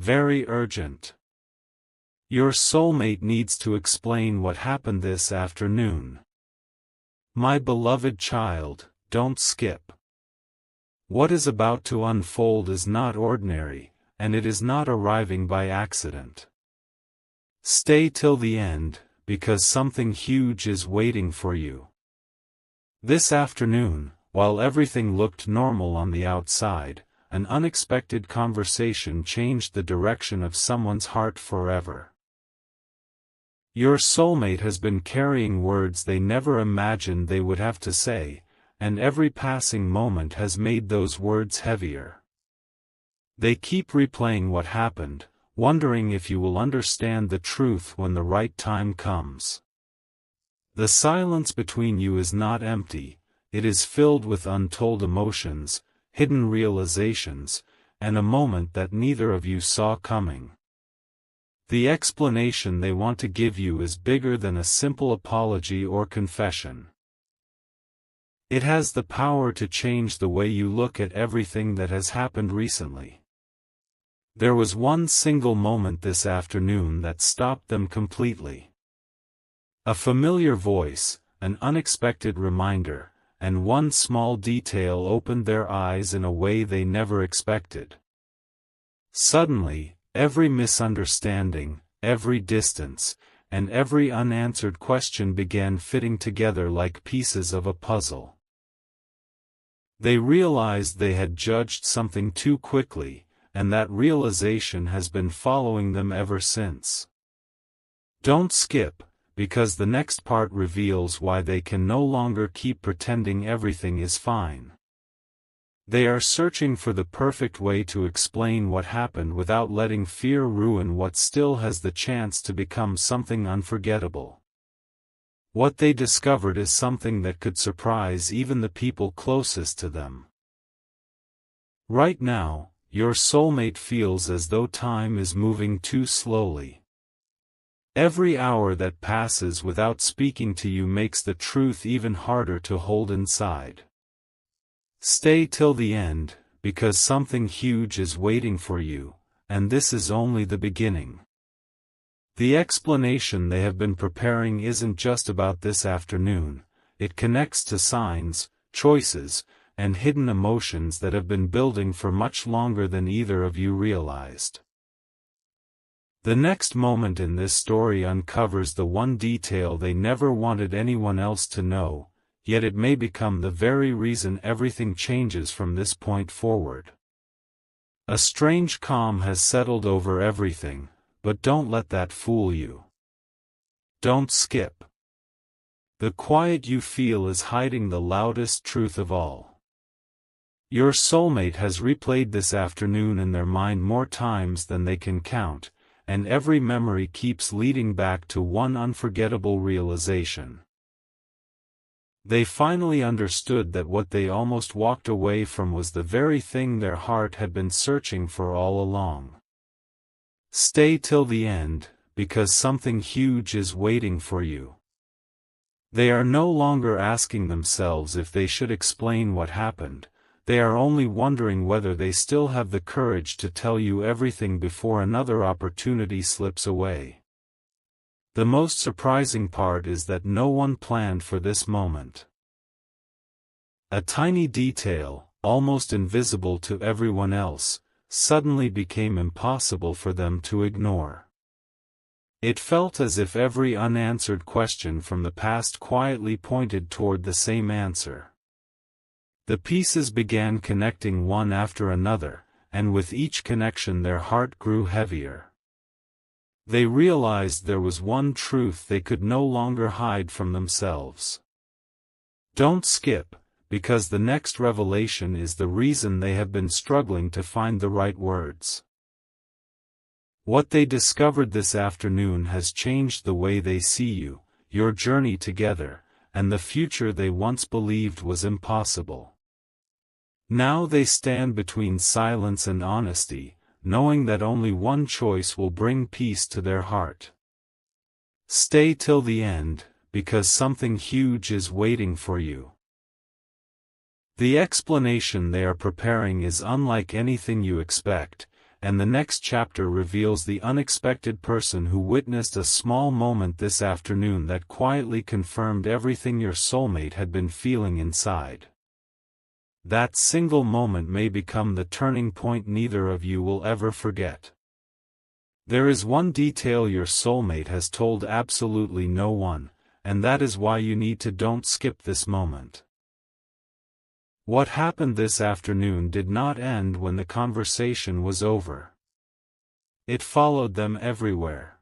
very urgent. Your soulmate needs to explain what happened this afternoon. My beloved child, don't skip. What is about to unfold is not ordinary, and it is not arriving by accident. Stay till the end, because something huge is waiting for you. This afternoon, while everything looked normal on the outside, an unexpected conversation changed the direction of someone's heart forever. Your soulmate has been carrying words they never imagined they would have to say, and every passing moment has made those words heavier. They keep replaying what happened, wondering if you will understand the truth when the right time comes. The silence between you is not empty, it is filled with untold emotions, hidden realizations, and a moment that neither of you saw coming. The explanation they want to give you is bigger than a simple apology or confession. It has the power to change the way you look at everything that has happened recently. There was one single moment this afternoon that stopped them completely. A familiar voice, an unexpected reminder, and one small detail opened their eyes in a way they never expected. Suddenly, every misunderstanding, every distance, and every unanswered question began fitting together like pieces of a puzzle. They realized they had judged something too quickly, and that realization has been following them ever since. Don't skip, because the next part reveals why they can no longer keep pretending everything is fine. They are searching for the perfect way to explain what happened without letting fear ruin what still has the chance to become something unforgettable. What they discovered is something that could surprise even the people closest to them. Right now, your soulmate feels as though time is moving too slowly. Every hour that passes without speaking to you makes the truth even harder to hold inside. Stay till the end, because something huge is waiting for you, and this is only the beginning. The explanation they have been preparing isn't just about this afternoon, it connects to signs, choices, and hidden emotions that have been building for much longer than either of you realized. The next moment in this story uncovers the one detail they never wanted anyone else to know, yet it may become the very reason everything changes from this point forward. A strange calm has settled over everything, but don't let that fool you. Don't skip. The quiet you feel is hiding the loudest truth of all. Your soulmate has replayed this afternoon in their mind more times than they can count, and every memory keeps leading back to one unforgettable realization. They finally understood that what they almost walked away from was the very thing their heart had been searching for all along. Stay till the end, because something huge is waiting for you. They are no longer asking themselves if they should explain what happened, they are only wondering whether they still have the courage to tell you everything before another opportunity slips away. The most surprising part is that no one planned for this moment. A tiny detail, almost invisible to everyone else, suddenly became impossible for them to ignore. It felt as if every unanswered question from the past quietly pointed toward the same answer. The pieces began connecting one after another, and with each connection their heart grew heavier. They realized there was one truth they could no longer hide from themselves. Don't skip, because the next revelation is the reason they have been struggling to find the right words. What they discovered this afternoon has changed the way they see you, your journey together, and the future they once believed was impossible. Now they stand between silence and honesty, knowing that only one choice will bring peace to their heart. Stay till the end, because something huge is waiting for you. The explanation they are preparing is unlike anything you expect, and the next chapter reveals the unexpected person who witnessed a small moment this afternoon that quietly confirmed everything your soulmate had been feeling inside. That single moment may become the turning point neither of you will ever forget. There is one detail your soulmate has told absolutely no one, and that is why you need to don't skip this moment. What happened this afternoon did not end when the conversation was over. It followed them everywhere.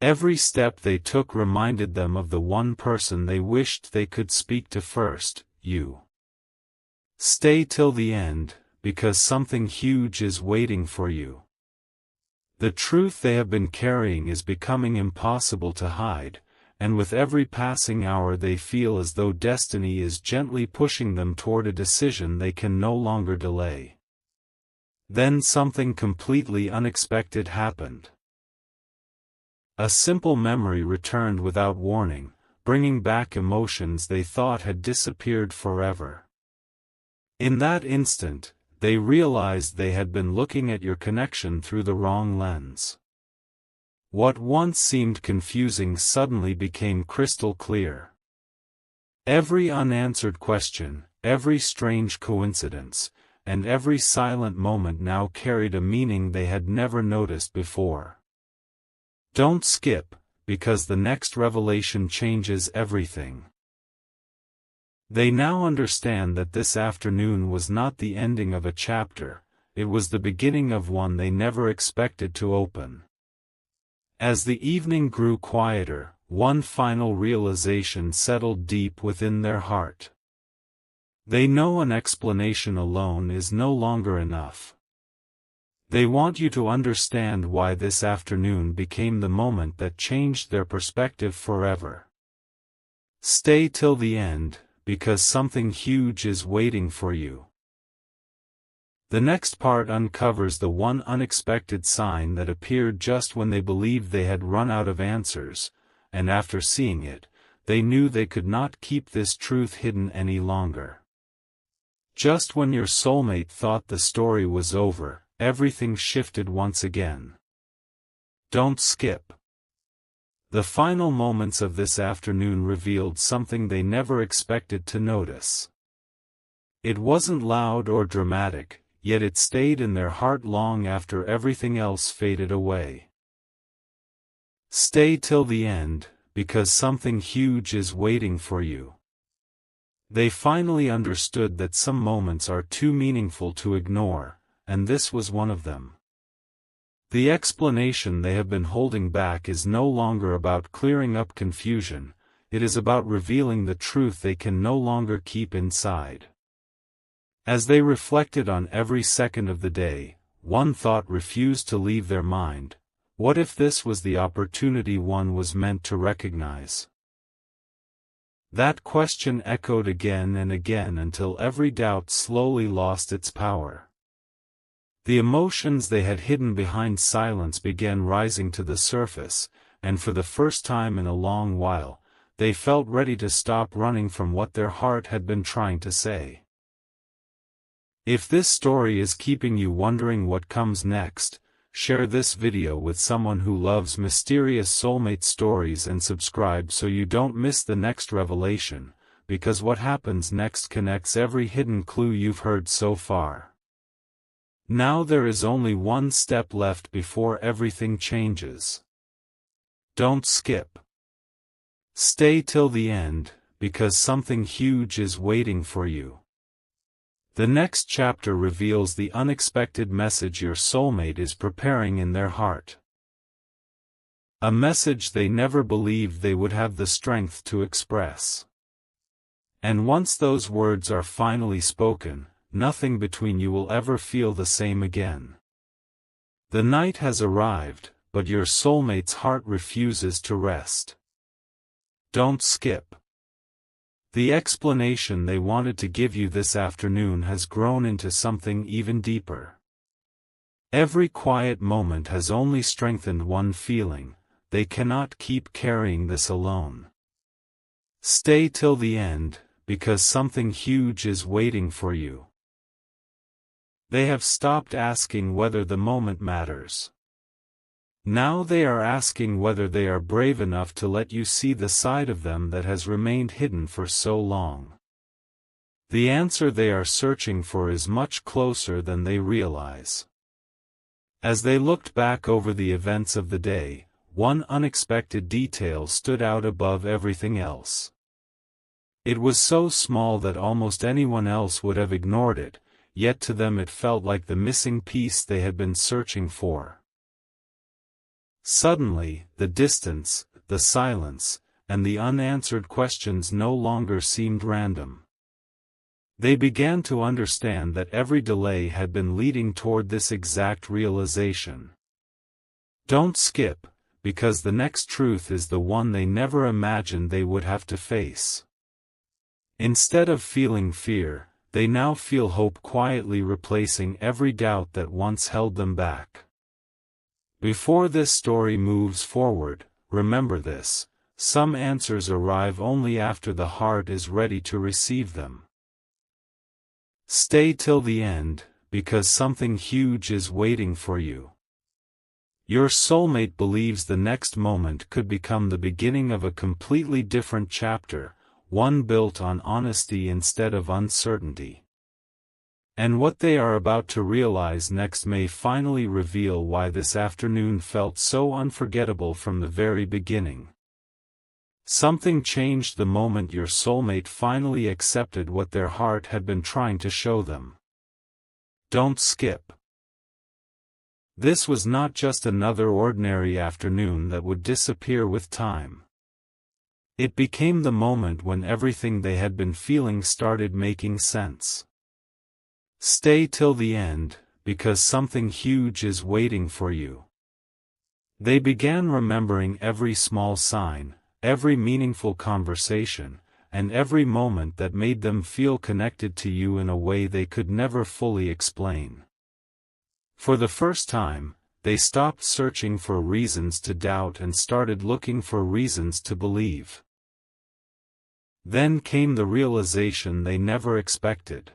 Every step they took reminded them of the one person they wished they could speak to first, you. Stay till the end, because something huge is waiting for you. The truth they have been carrying is becoming impossible to hide, and with every passing hour they feel as though destiny is gently pushing them toward a decision they can no longer delay. Then something completely unexpected happened. A simple memory returned without warning, bringing back emotions they thought had disappeared forever. In that instant, they realized they had been looking at your connection through the wrong lens. What once seemed confusing suddenly became crystal clear. Every unanswered question, every strange coincidence, and every silent moment now carried a meaning they had never noticed before. Don't skip, because the next revelation changes everything. They now understand that this afternoon was not the ending of a chapter, it was the beginning of one they never expected to open. As the evening grew quieter, one final realization settled deep within their heart. They know an explanation alone is no longer enough. They want you to understand why this afternoon became the moment that changed their perspective forever. Stay till the end, because something huge is waiting for you. The next part uncovers the one unexpected sign that appeared just when they believed they had run out of answers, and after seeing it, they knew they could not keep this truth hidden any longer. Just when your soulmate thought the story was over, everything shifted once again. Don't skip. The final moments of this afternoon revealed something they never expected to notice. It wasn't loud or dramatic, yet it stayed in their heart long after everything else faded away. Stay till the end, because something huge is waiting for you. They finally understood that some moments are too meaningful to ignore, and this was one of them. The explanation they have been holding back is no longer about clearing up confusion, it is about revealing the truth they can no longer keep inside. As they reflected on every second of the day, one thought refused to leave their mind: what if this was the opportunity one was meant to recognize? That question echoed again and again until every doubt slowly lost its power. The emotions they had hidden behind silence began rising to the surface, and for the first time in a long while, they felt ready to stop running from what their heart had been trying to say. If this story is keeping you wondering what comes next, share this video with someone who loves mysterious soulmate stories and subscribe so you don't miss the next revelation, because what happens next connects every hidden clue you've heard so far. Now there is only one step left before everything changes. Don't skip. Stay till the end, because something huge is waiting for you. The next chapter reveals the unexpected message your soulmate is preparing in their heart. A message they never believed they would have the strength to express. And once those words are finally spoken, nothing between you will ever feel the same again. The night has arrived, but your soulmate's heart refuses to rest. Don't skip. The explanation they wanted to give you this afternoon has grown into something even deeper. Every quiet moment has only strengthened one feeling: they cannot keep carrying this alone. Stay till the end, because something huge is waiting for you. They have stopped asking whether the moment matters. Now they are asking whether they are brave enough to let you see the side of them that has remained hidden for so long. The answer they are searching for is much closer than they realize. As they looked back over the events of the day, one unexpected detail stood out above everything else. It was so small that almost anyone else would have ignored it, yet to them it felt like the missing piece they had been searching for. Suddenly, the distance, the silence, and the unanswered questions no longer seemed random. They began to understand that every delay had been leading toward this exact realization. Don't skip, because the next truth is the one they never imagined they would have to face. Instead of feeling fear, they now feel hope quietly replacing every doubt that once held them back. Before this story moves forward, remember this: some answers arrive only after the heart is ready to receive them. Stay till the end, because something huge is waiting for you. Your soulmate believes the next moment could become the beginning of a completely different chapter, one built on honesty instead of uncertainty. And what they are about to realize next may finally reveal why this afternoon felt so unforgettable from the very beginning. Something changed the moment your soulmate finally accepted what their heart had been trying to show them. Don't skip. This was not just another ordinary afternoon that would disappear with time. It became the moment when everything they had been feeling started making sense. Stay till the end, because something huge is waiting for you. They began remembering every small sign, every meaningful conversation, and every moment that made them feel connected to you in a way they could never fully explain. For the first time, they stopped searching for reasons to doubt and started looking for reasons to believe. Then came the realization they never expected.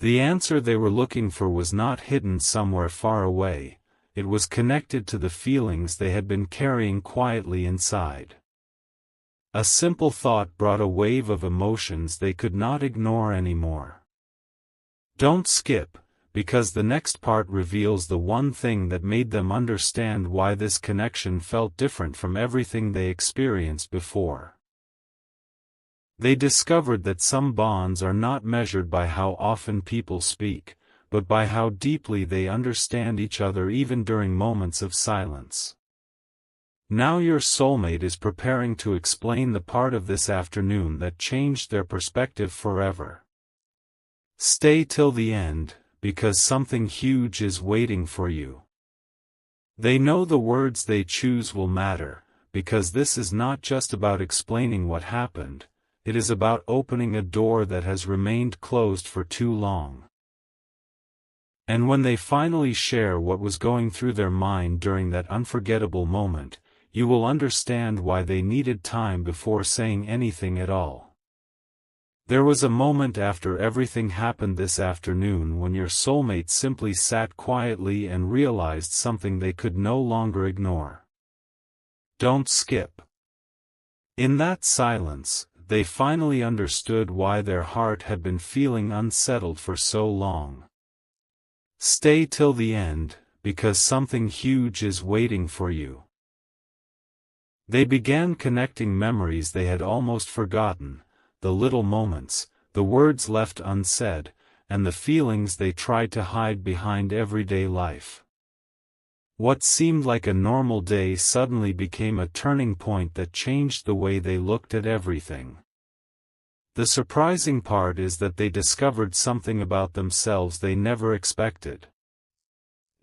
The answer they were looking for was not hidden somewhere far away, it was connected to the feelings they had been carrying quietly inside. A simple thought brought a wave of emotions they could not ignore anymore. Don't skip, because the next part reveals the one thing that made them understand why this connection felt different from everything they experienced before. They discovered that some bonds are not measured by how often people speak, but by how deeply they understand each other even during moments of silence. Now your soulmate is preparing to explain the part of this afternoon that changed their perspective forever. Stay till the end, because something huge is waiting for you. They know the words they choose will matter, because this is not just about explaining what happened. It is about opening a door that has remained closed for too long. And when they finally share what was going through their mind during that unforgettable moment, you will understand why they needed time before saying anything at all. There was a moment after everything happened this afternoon when your soulmate simply sat quietly and realized something they could no longer ignore. Don't skip. In that silence, they finally understood why their heart had been feeling unsettled for so long. Stay till the end, because something huge is waiting for you. They began connecting memories they had almost forgotten, the little moments, the words left unsaid, and the feelings they tried to hide behind everyday life. What seemed like a normal day suddenly became a turning point that changed the way they looked at everything. The surprising part is that they discovered something about themselves they never expected.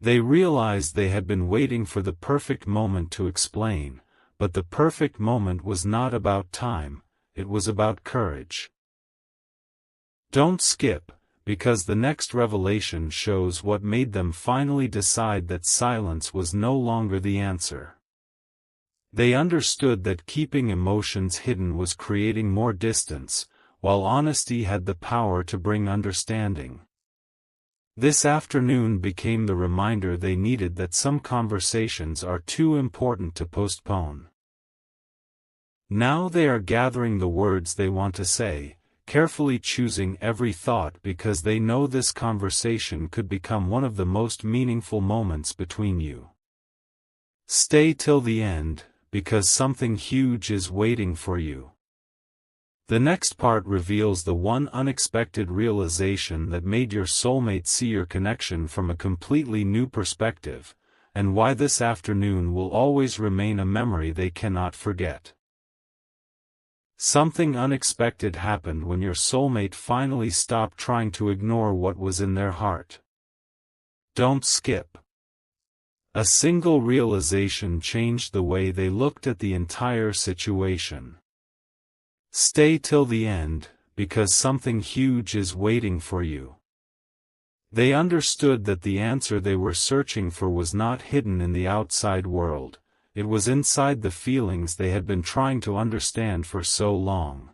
They realized they had been waiting for the perfect moment to explain, but the perfect moment was not about time, it was about courage. Don't skip, because the next revelation shows what made them finally decide that silence was no longer the answer. They understood that keeping emotions hidden was creating more distance, while honesty had the power to bring understanding. This afternoon became the reminder they needed that some conversations are too important to postpone. Now they are gathering the words they want to say, carefully choosing every thought because they know this conversation could become one of the most meaningful moments between you. Stay till the end, because something huge is waiting for you. The next part reveals the one unexpected realization that made your soulmate see your connection from a completely new perspective, and why this afternoon will always remain a memory they cannot forget. Something unexpected happened when your soulmate finally stopped trying to ignore what was in their heart. Don't skip. A single realization changed the way they looked at the entire situation. Stay till the end, because something huge is waiting for you. They understood that the answer they were searching for was not hidden in the outside world. It was inside the feelings they had been trying to understand for so long.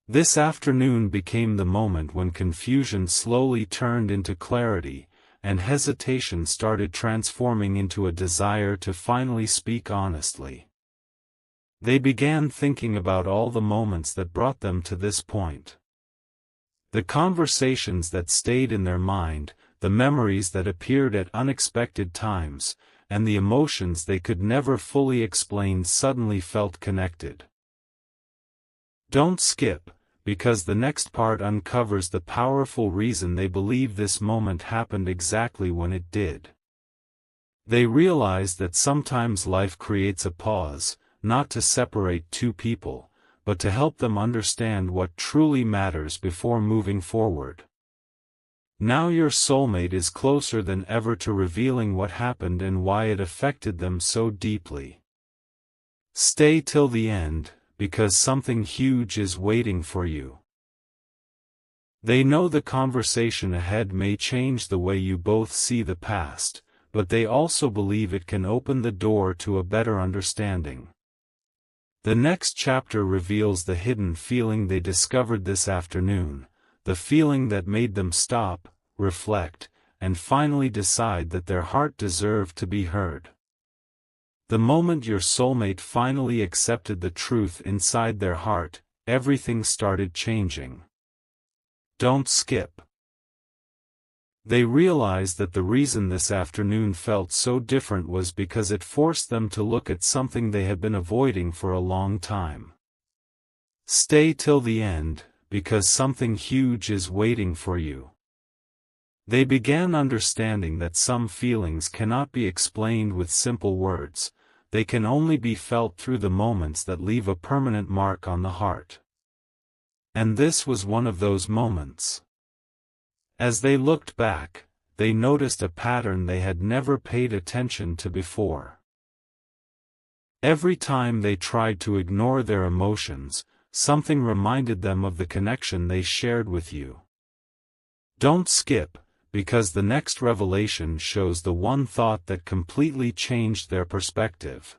This afternoon became the moment when confusion slowly turned into clarity, and hesitation started transforming into a desire to finally speak honestly. They began thinking about all the moments that brought them to this point. The conversations that stayed in their mind, the memories that appeared at unexpected times, and the emotions they could never fully explain suddenly felt connected. Don't skip, because the next part uncovers the powerful reason they believe this moment happened exactly when it did. They realized that sometimes life creates a pause, not to separate two people, but to help them understand what truly matters before moving forward. Now your soulmate is closer than ever to revealing what happened and why it affected them so deeply. Stay till the end, because something huge is waiting for you. They know the conversation ahead may change the way you both see the past, but they also believe it can open the door to a better understanding. The next chapter reveals the hidden feeling they discovered this afternoon, the feeling that made them stop, reflect, and finally decide that their heart deserved to be heard. The moment your soulmate finally accepted the truth inside their heart, everything started changing. Don't skip. They realized that the reason this afternoon felt so different was because it forced them to look at something they had been avoiding for a long time. Stay till the end, because something huge is waiting for you. They began understanding that some feelings cannot be explained with simple words, they can only be felt through the moments that leave a permanent mark on the heart. And this was one of those moments. As they looked back, they noticed a pattern they had never paid attention to before. Every time they tried to ignore their emotions, something reminded them of the connection they shared with you. Don't skip, because the next revelation shows the one thought that completely changed their perspective.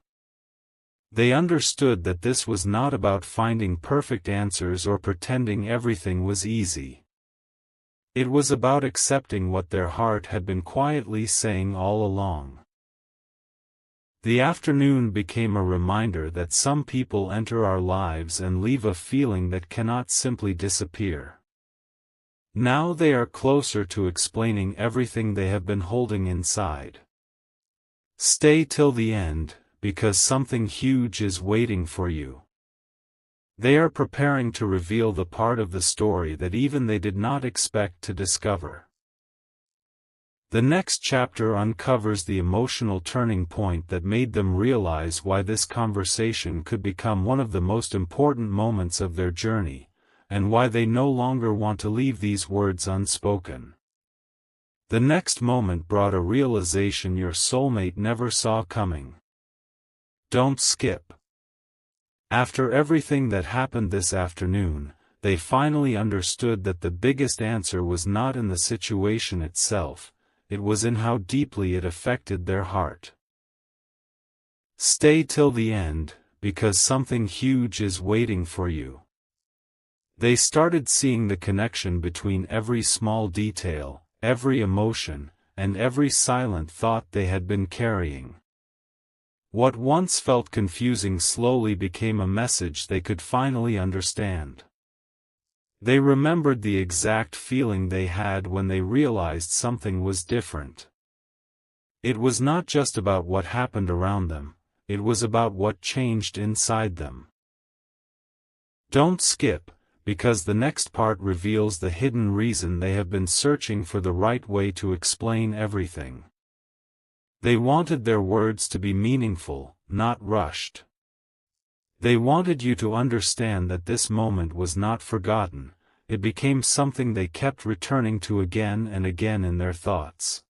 They understood that this was not about finding perfect answers or pretending everything was easy. It was about accepting what their heart had been quietly saying all along. The afternoon became a reminder that some people enter our lives and leave a feeling that cannot simply disappear. Now they are closer to explaining everything they have been holding inside. Stay till the end, because something huge is waiting for you. They are preparing to reveal the part of the story that even they did not expect to discover. The next chapter uncovers the emotional turning point that made them realize why this conversation could become one of the most important moments of their journey, and why they no longer want to leave these words unspoken. The next moment brought a realization your soulmate never saw coming. Don't skip. After everything that happened this afternoon, they finally understood that the biggest answer was not in the situation itself, it was in how deeply it affected their heart. Stay till the end, because something huge is waiting for you. They started seeing the connection between every small detail, every emotion, and every silent thought they had been carrying. What once felt confusing slowly became a message they could finally understand. They remembered the exact feeling they had when they realized something was different. It was not just about what happened around them, it was about what changed inside them. Don't skip, because the next part reveals the hidden reason they have been searching for the right way to explain everything. They wanted their words to be meaningful, not rushed. They wanted you to understand that this moment was not forgotten, it became something they kept returning to again and again in their thoughts.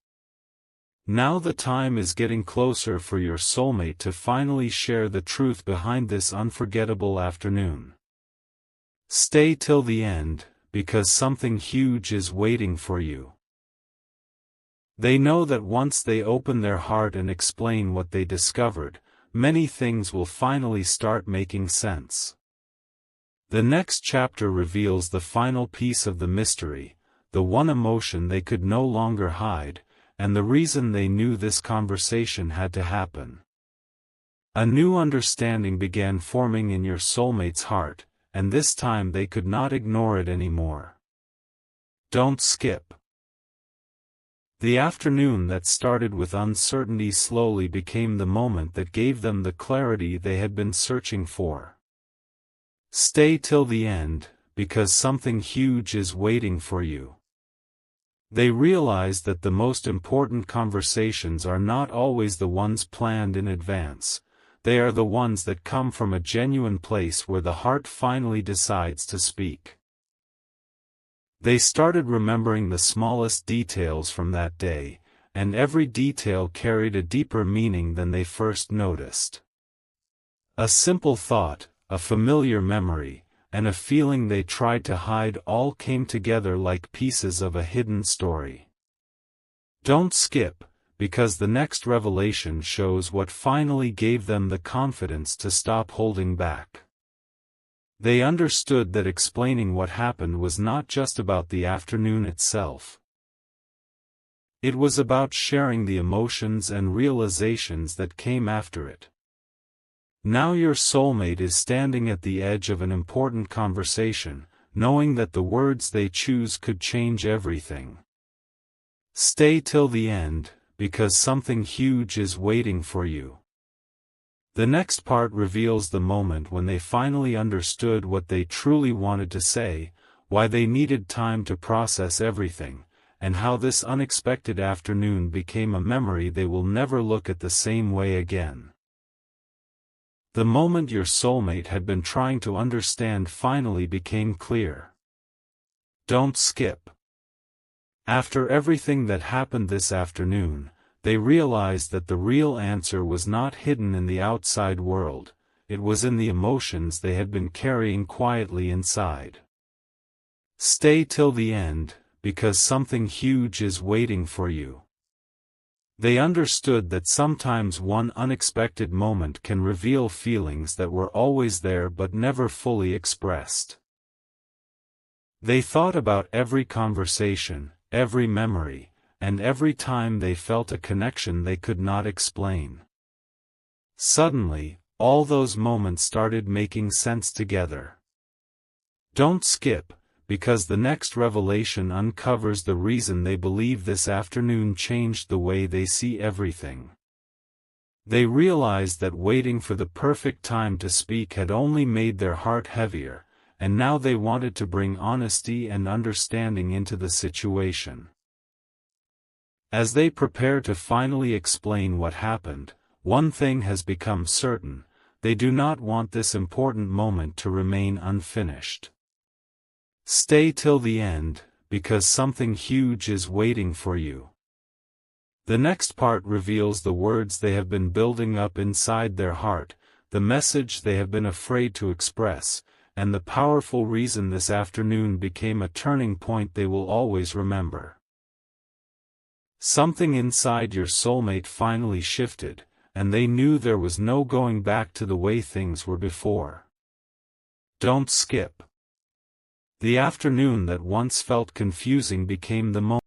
Now the time is getting closer for your soulmate to finally share the truth behind this unforgettable afternoon. Stay till the end, because something huge is waiting for you. They know that once they open their heart and explain what they discovered, many things will finally start making sense. The next chapter reveals the final piece of the mystery, the one emotion they could no longer hide, and the reason they knew this conversation had to happen. A new understanding began forming in your soulmate's heart, and this time they could not ignore it anymore. Don't skip. The afternoon that started with uncertainty slowly became the moment that gave them the clarity they had been searching for. Stay till the end, because something huge is waiting for you. They realized that the most important conversations are not always the ones planned in advance, they are the ones that come from a genuine place where the heart finally decides to speak. They started remembering the smallest details from that day, and every detail carried a deeper meaning than they first noticed. A simple thought, a familiar memory, and a feeling they tried to hide all came together like pieces of a hidden story. Don't skip, because the next revelation shows what finally gave them the confidence to stop holding back. They understood that explaining what happened was not just about the afternoon itself. It was about sharing the emotions and realizations that came after it. Now your soulmate is standing at the edge of an important conversation, knowing that the words they choose could change everything. Stay till the end, because something huge is waiting for you. The next part reveals the moment when they finally understood what they truly wanted to say, why they needed time to process everything, and how this unexpected afternoon became a memory they will never look at the same way again. The moment your soulmate had been trying to understand finally became clear. Don't skip. After everything that happened this afternoon, they realized that the real answer was not hidden in the outside world, it was in the emotions they had been carrying quietly inside. Stay till the end, because something huge is waiting for you. They understood that sometimes one unexpected moment can reveal feelings that were always there but never fully expressed. They thought about every conversation, every memory, and every time they felt a connection they could not explain. Suddenly, all those moments started making sense together. Don't skip, because the next revelation uncovers the reason they believe this afternoon changed the way they see everything. They realized that waiting for the perfect time to speak had only made their heart heavier, and now they wanted to bring honesty and understanding into the situation. As they prepare to finally explain what happened, one thing has become certain: they do not want this important moment to remain unfinished. Stay till the end, because something huge is waiting for you. The next part reveals the words they have been building up inside their heart, the message they have been afraid to express, and the powerful reason this afternoon became a turning point they will always remember. Something inside your soulmate finally shifted, and they knew there was no going back to the way things were before. Don't skip. The afternoon that once felt confusing became the moment.